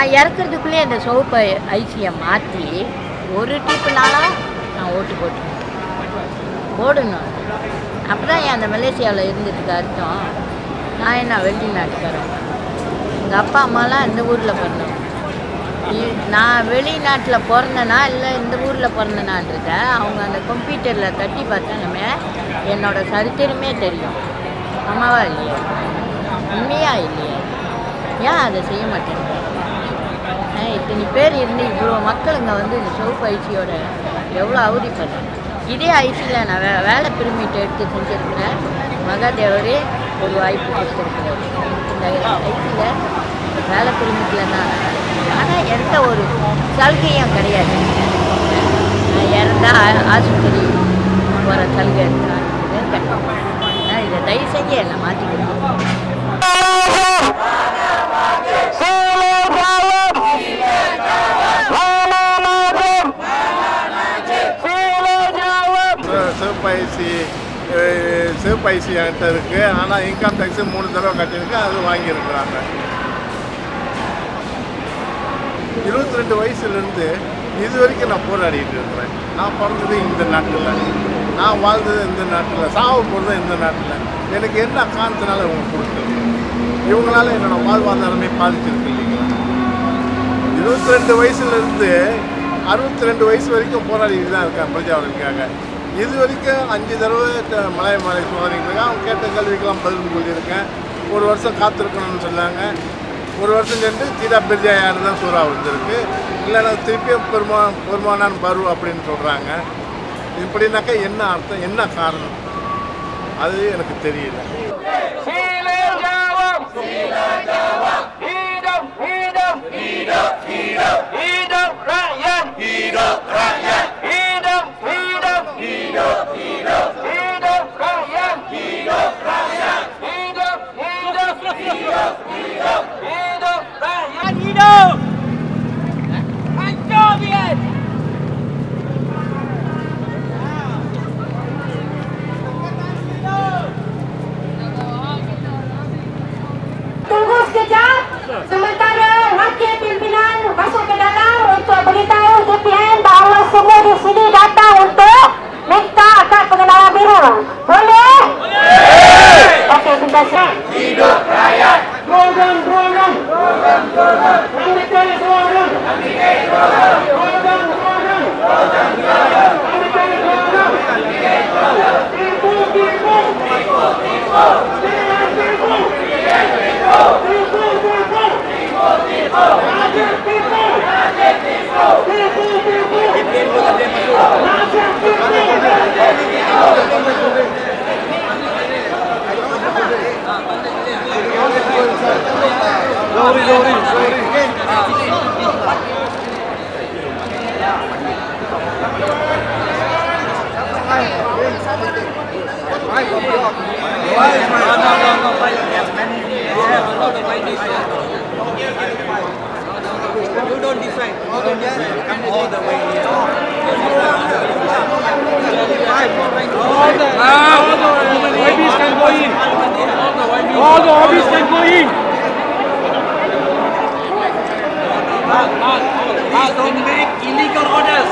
நான் இறக்குறதுக்குள்ளே இந்த சோப்பு ஐசியை மாற்றி ஒரு டிப்புனாலும் நான் ஓட்டு போடணும். அப்போ தான் அந்த மலேசியாவில் இருந்ததுக்கு அர்த்தம். நான் என்ன வெளிநாட்டுக்காரன், எங்கள் அப்பா அம்மாலாம் இந்த ஊரில் பிறந்தோம். நான் வெளிநாட்டில் பிறந்தேனா இல்லை இந்த ஊரில் பிறந்தேனான்றத அவங்க அந்த கம்ப்யூட்டரில் தட்டி பார்த்தாலுமே என்னோடய சரித்திரமே தெரியும். அம்மாவா இல்லையா, உண்மையா இல்லையா, ஏன் அதை செய்ய மாட்டேங்க? இத்தனை பேர் இருந்து இவ்வளோ மக்களுங்க வந்து இந்த சோப்பு ஐசியோட எவ்வளோ அவதிப்படுறேன். இதே ஐசியில் நான் வேலை பெருமிட்டு எடுத்து செஞ்சுருக்கிறேன். மகாதேவரே ஒரு வாய்ப்பு கொடுத்துருக்குறாரு. இந்த ஐசியில் வேலை பெருமிட்டில் தான், ஆனால் எந்த ஒரு சலுகையும் கிடையாது. நான் இறந்தால் ஆஸ்பத்திரி போகிற சலுகை இருக்கேன். இதை தயவு செஞ்சு என்னை மாற்றிக்கணும். சிவப்பைசி என்கிட்ட இருக்குது. ஆனால் இன்கம் டேக்ஸு 3 தடவை கட்டியிருக்கு, அது வாங்கியிருக்கிறாங்க. 22 வயசுலேருந்து இது வரைக்கும் நான் போராடிட்டு இருக்கிறேன். நான் பிறந்தது இந்த நாட்டில், நான் வாழ்ந்தது இந்த நாட்டில், சாவு போகிறது இந்த நாட்டில். எனக்கு என்ன காரணத்தினால இவங்க கொடுக்குறது? இவங்களால என்னோடய வாழ்வாதாரமே பாதிச்சிருக்கு இல்லைங்களா? 22 வயசுலேருந்து 62 வயசு வரைக்கும் போராடிட்டு தான் இருக்கேன் பிரஜாவுக்காக. இது வரைக்கும் 5 தடவை மலை சோதனைக்காக அவங்க கேட்ட கல்விக்கெல்லாம் பதில் சொல்லியிருக்கேன். 1 வருஷம் காத்திருக்கணும்னு சொன்னாங்க. 1 வருஷம் சென்று சீதா பெரியாயான்னு தான் சூறா வந்திருக்கு. இல்லைன்னா திருப்பியும் பெருமானான் பரு அப்படின்னு சொல்கிறாங்க. இப்படின்னாக்கா என்ன அர்த்தம், என்ன காரணம், அது எனக்கு தெரியல. Tunggu sekejap, sementara wakil pimpinan masuk ke dalam untuk beritahu DPN bahawa semua di sini datang untuk minta kad pengenalan biru. Boleh? Okey, terima kasih. Hidup rakyat. Program. Program. You don't decide. Come all the way here. All the YBs can go in. All the YBs can go in. Please don't make illegal orders.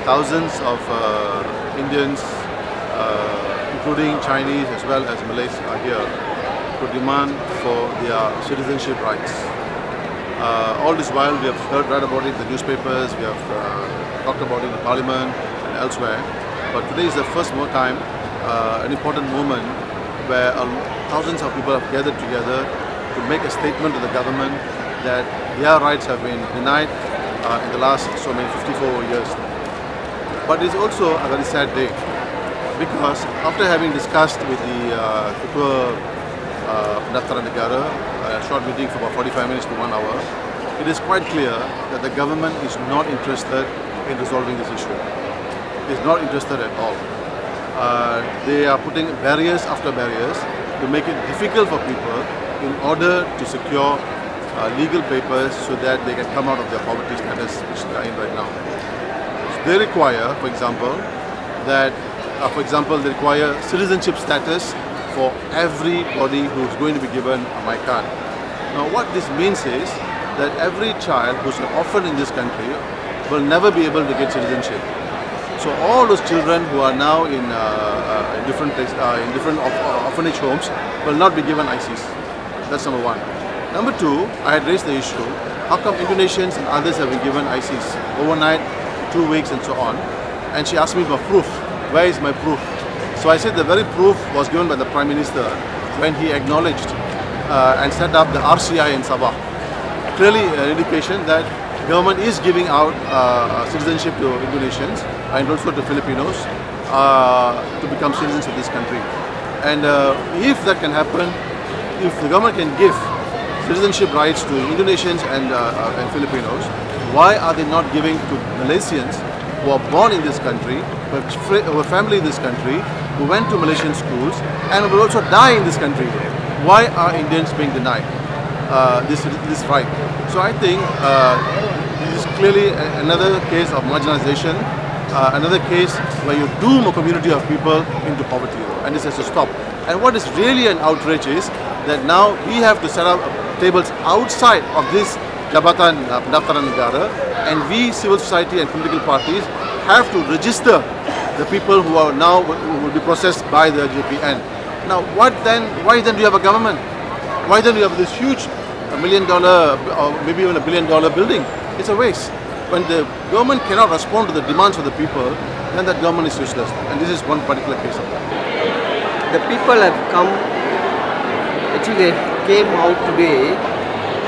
Thousands of Indians, including Chinese as well as Malays, are here to demand for their citizenship rights. All this while we have read about it in the newspapers, we have talked about it in Parliament and elsewhere. But today is the first time, an important moment where thousands of people have gathered together to make a statement to the government that their rights have been denied in the last 54 years. But it's also a very sad day because after having discussed with the Ketua Pendaftaran Negara, a short meeting for about 45 minutes to 1 hour, it is quite clear that the government is not interested in resolving this issue. It is not interested at all. They are putting barriers after barriers to make it difficult for people in order to secure legal papers so that they can come out of their poverty status which they are in right now. They require, for example, that, they require citizenship status for everybody who is going to be given a my card. Now, what this means is that every child who's an orphan in this country will never be able to get citizenship. So all those children who are now in different orphanage homes will not be given ICs. That's number one. Number two, I had raised the issue: how come Indonesians and others have been given ICs overnight, 2 weeks and so on? And she asked me for proof. Where is my proof? So I said the very proof was given by the Prime Minister when he acknowledged and set up the RCI in Sabah. Clearly an indication that government is giving out citizenship to Indonesians and also to Filipinos to become citizens of this country. And if that can happen, if the government can give citizenship rights to Indonesians and Filipinos, why are they not giving to Malaysians who are born in this country, who have family in this country, who went to Malaysian schools and will also die in this country? Why are Indians being denied this right? So I think this is clearly another case of marginalization, another case where you doom a community of people into poverty, and this has to stop. And what is really an outrage is that now we have to set up tables outside of this Jabatan Pendaftaran Negara, and we, civil society and political parties, have to register the people who are now will be processed by the JPN. Now, why then do you have a government? Why then do you have this huge $1 million or maybe even $1 billion building? It's a waste. When the government cannot respond to the demands of the people, then that government is useless. And this is one particular case of that. The people have come, actually they came out today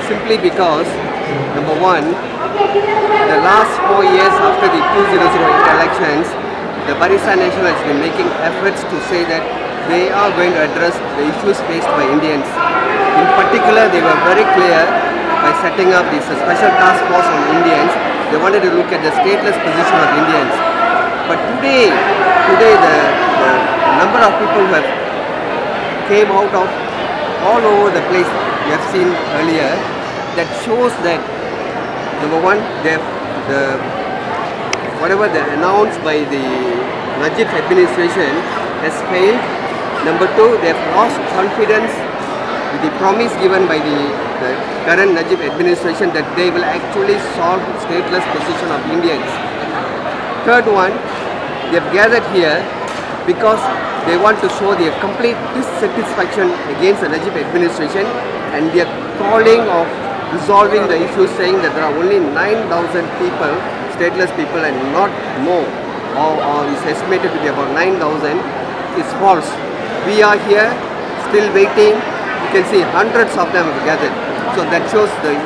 simply because, number one, the last 4 years after the 2008 elections, the Barisan Nasional has been making efforts to say that they are going to address the issues faced by Indians. In particular, they were very clear by setting up this special task force on Indians. They wanted to look at the stateless position of Indians. But today the number of people who have came out of all over the place we have seen earlier, that shows that, number one, whatever they announced by the Najib administration has failed. Number two, they have lost confidence with the promise given by the current Najib administration that they will actually solve stateless position of Indians. Third one, they have gathered here because they want to show their complete dissatisfaction against the Najib administration, and they are calling of resolving the issue, saying that there are only 9,000 people, stateless people, and not more. or is estimated to be about 9,000 is false. We are here still waiting. You can see hundreds of them have gathered. So that shows the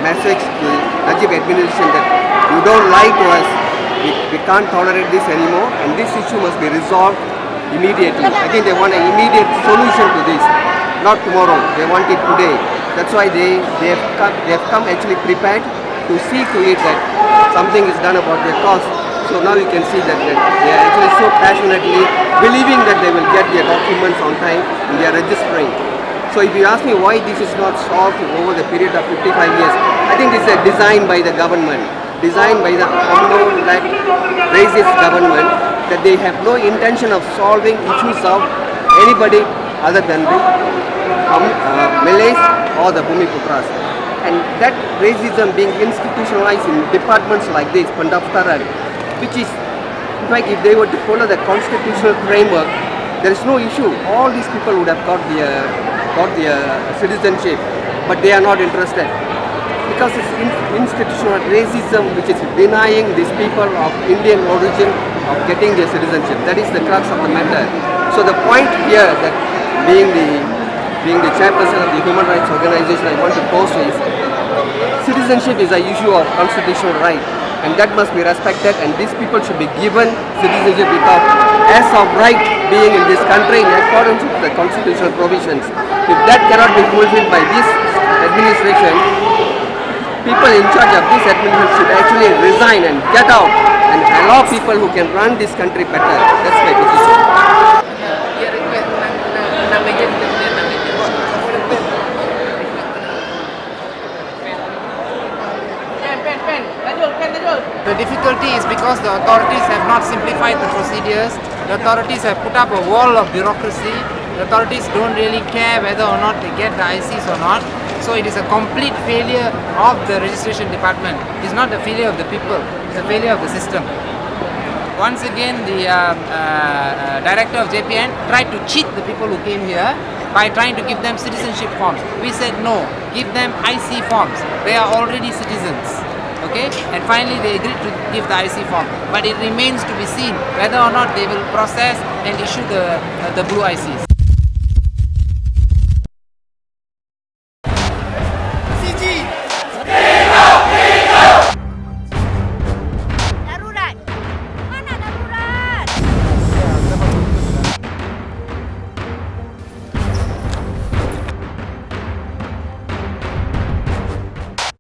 message to the Najib administration that you don't lie to us. We can't tolerate this anymore, and this issue must be resolved immediately. I think they want an immediate solution to this, not tomorrow. They want it today. That's why they have come actually prepared to see to it that something is done about their cause. So now you can see that they are actually so passionately believing that they will get their documents on time and they are registering. So if you ask me why this is not solved over the period of 55 years, I think this is a design by the government, designed by the UMNO-led racist government, that they have no intention of solving issues of anybody other than the Malays or the Bumiputras. And that racism being institutionalized in departments like this, Pendaftaran, which is, in fact, if they were to follow the constitutional framework, there is no issue. All these people would have got their citizenship, but they are not interested. Because it's institutional racism which is denying these people of Indian origin of getting their citizenship. That is the crux of the matter. So the point here, that being the chairperson of the human rights organization, I want to pose is, citizenship is an issue of constitutional right, and that must be respected, and these people should be given citizenship without as of right being in this country in accordance with the constitutional provisions. If that cannot be fulfilled by this administration, people in charge of this administration should actually resign and get out and allow people who can run this country better. That's my position. The difficulty is because the authorities have not simplified the procedures. The authorities have put up a wall of bureaucracy. The authorities don't really care whether or not they get the ICs or not. So it is a complete failure of the registration department. It's not the failure of the people, it's a failure of the system. Once again, the director of JPN tried to cheat the people who came here by trying to give them citizenship forms. We said no, give them IC forms. They are already citizens. Okay, and finally they agreed to give the IC form, but it remains to be seen whether or not they will process and issue the blue ICs.